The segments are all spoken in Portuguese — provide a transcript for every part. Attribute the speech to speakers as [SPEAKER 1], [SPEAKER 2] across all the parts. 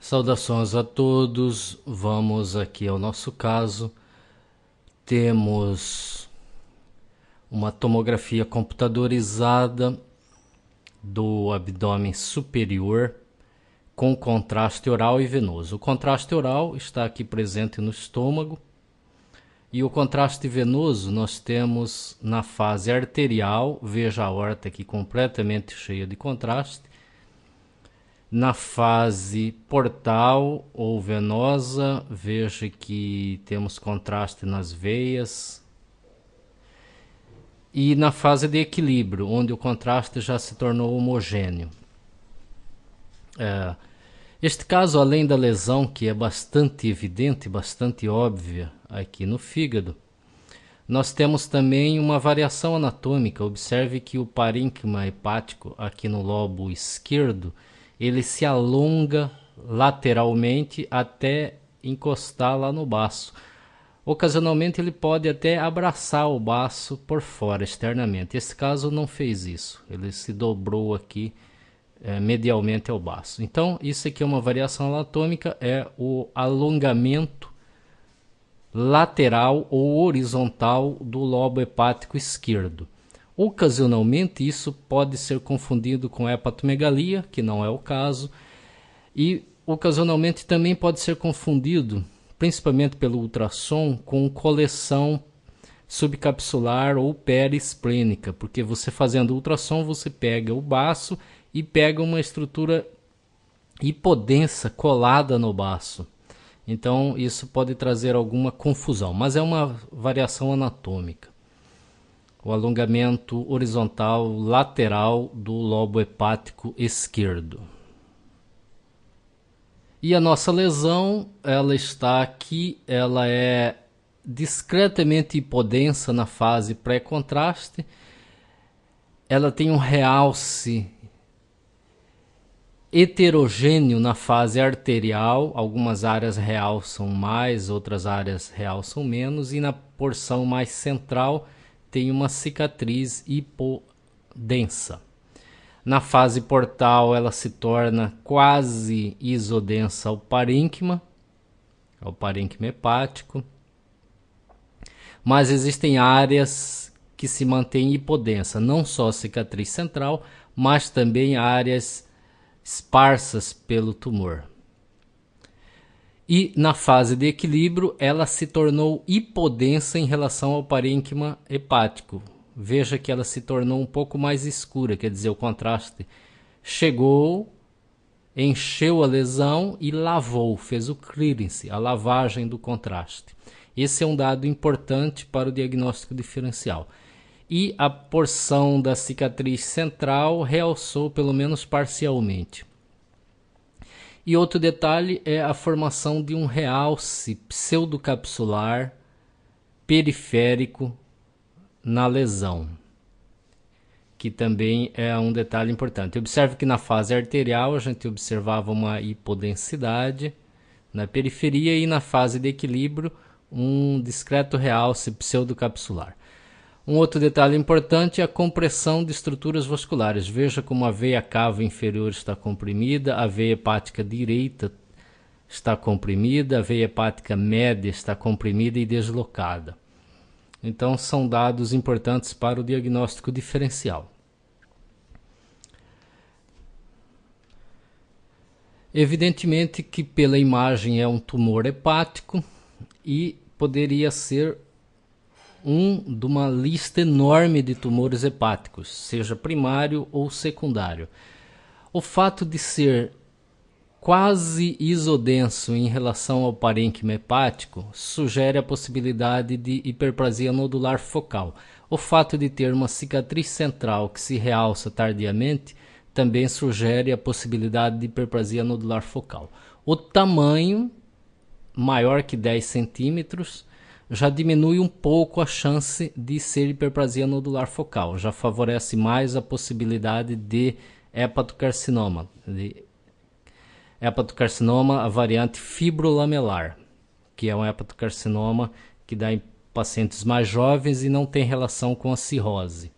[SPEAKER 1] Saudações a todos, vamos aqui ao nosso caso. Temos uma tomografia computadorizada do abdômen superior com contraste oral e venoso. O contraste oral está aqui presente no estômago e o contraste venoso nós temos na fase arterial, veja a aorta aqui completamente cheia de contraste. Na fase portal ou venosa, veja que temos contraste nas veias. E na fase de equilíbrio, onde o contraste já se tornou homogêneo. Este caso, além da lesão, que é bastante evidente, bastante óbvia aqui no fígado, nós temos também uma variação anatômica. Observe que o parênquima hepático aqui no lobo esquerdo, ele se alonga lateralmente até encostar lá no baço. Ocasionalmente ele pode até abraçar o baço por fora, externamente. Esse caso não fez isso, ele se dobrou aqui medialmente ao baço. Então isso aqui é uma variação anatômica, é o alongamento lateral ou horizontal do lobo hepático esquerdo. Ocasionalmente isso pode ser confundido com hepatomegalia, que não é o caso, e ocasionalmente também pode ser confundido, principalmente pelo ultrassom, com coleção subcapsular ou periesplênica, porque você fazendo ultrassom você pega o baço e pega uma estrutura hipodensa colada no baço. Então isso pode trazer alguma confusão, mas é uma variação anatômica. O alongamento horizontal lateral do lobo hepático esquerdo. E a nossa lesão, ela está aqui, ela é discretamente hipodensa na fase pré-contraste. Ela tem um realce heterogêneo na fase arterial, algumas áreas realçam mais, outras áreas realçam menos, e na porção mais central tem uma cicatriz hipodensa. Na fase portal ela se torna quase isodensa ao parênquima hepático, mas existem áreas que se mantêm hipodensa, não só a cicatriz central, mas também áreas esparsas pelo tumor. E na fase de equilíbrio ela se tornou hipodensa em relação ao parênquima hepático. Veja que ela se tornou um pouco mais escura, quer dizer, o contraste chegou, encheu a lesão e lavou, fez o clearance, a lavagem do contraste. Esse é um dado importante para o diagnóstico diferencial. E a porção da cicatriz central realçou pelo menos parcialmente. E outro detalhe é a formação de um realce pseudocapsular periférico na lesão, que também é um detalhe importante. Observe que na fase arterial a gente observava uma hipodensidade na periferia e na fase de equilíbrio um discreto realce pseudocapsular. Um outro detalhe importante é a compressão de estruturas vasculares. Veja como a veia cava inferior está comprimida, a veia hepática direita está comprimida, a veia hepática média está comprimida e deslocada. Então são dados importantes para o diagnóstico diferencial. Evidentemente que pela imagem é um tumor hepático e poderia ser de uma lista enorme de tumores hepáticos, seja primário ou secundário. O fato de ser quase isodenso em relação ao parênquima hepático sugere a possibilidade de hiperplasia nodular focal. O fato de ter uma cicatriz central que se realça tardiamente também sugere a possibilidade de hiperplasia nodular focal. O tamanho, maior que 10 centímetros, já diminui um pouco a chance de ser hiperplasia nodular focal, já favorece mais a possibilidade de hepatocarcinoma, a variante fibrolamelar, que é um hepatocarcinoma que dá em pacientes mais jovens e não tem relação com a cirrose.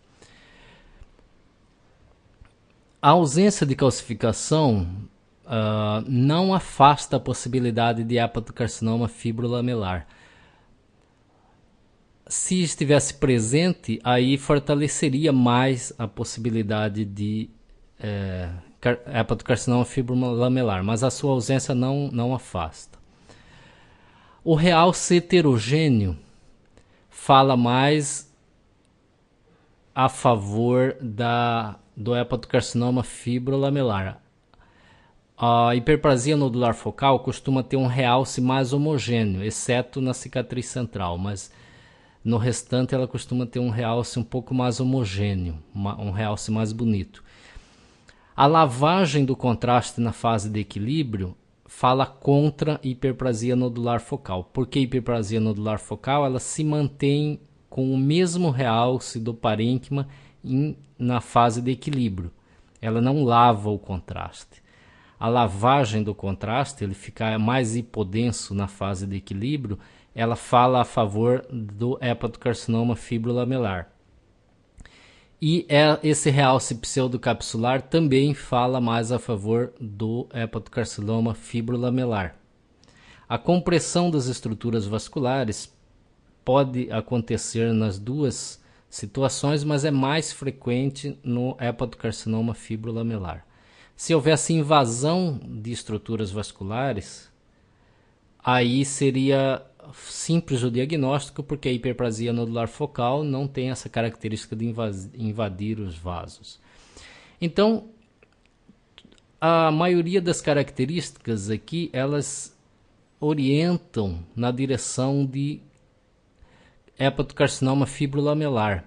[SPEAKER 1] A ausência de calcificação não afasta a possibilidade de hepatocarcinoma fibrolamelar. Se estivesse presente, aí fortaleceria mais a possibilidade de hepatocarcinoma fibrolamelar, mas a sua ausência não afasta. O realce heterogêneo fala mais a favor do hepatocarcinoma fibrolamelar. A hiperplasia nodular focal costuma ter um realce mais homogêneo, exceto na cicatriz central, mas no restante ela costuma ter um realce um pouco mais homogêneo, um realce mais bonito. A lavagem do contraste na fase de equilíbrio fala contra hiperplasia nodular focal. Porque hiperplasia nodular focal ela se mantém com o mesmo realce do parênquima na fase de equilíbrio. Ela não lava o contraste. A lavagem do contraste, ele fica mais hipodenso na fase de equilíbrio, ela fala a favor do hepatocarcinoma fibrolamelar. E esse realce pseudocapsular também fala mais a favor do hepatocarcinoma fibrolamelar. A compressão das estruturas vasculares pode acontecer nas duas situações, mas é mais frequente no hepatocarcinoma fibrolamelar. Se houvesse invasão de estruturas vasculares, aí seria simples o diagnóstico, porque a hiperplasia nodular focal não tem essa característica de invadir os vasos. Então, a maioria das características aqui, elas orientam na direção de hepatocarcinoma fibrolamelar.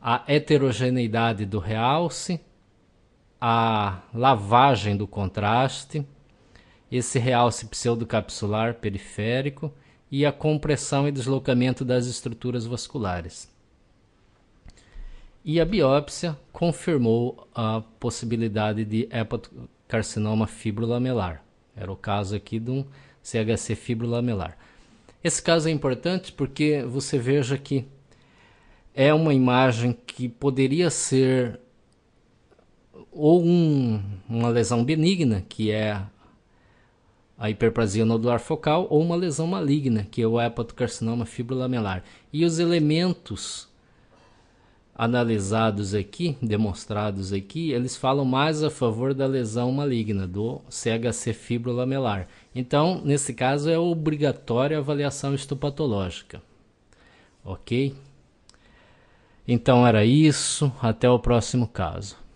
[SPEAKER 1] A heterogeneidade do realce, a lavagem do contraste, esse realce pseudocapsular periférico e a compressão e deslocamento das estruturas vasculares. E a biópsia confirmou a possibilidade de hepatocarcinoma fibrolamelar. Era o caso aqui de um CHC fibrolamelar. Esse caso é importante porque você veja que é uma imagem que poderia ser ou uma lesão benigna, que é a hiperplasia nodular focal, ou uma lesão maligna, que é o hepatocarcinoma fibrolamelar. E os elementos analisados aqui, demonstrados aqui, eles falam mais a favor da lesão maligna, do CHC fibrolamelar. Então, nesse caso, é obrigatória a avaliação histopatológica. Ok? Então era isso, até o próximo caso.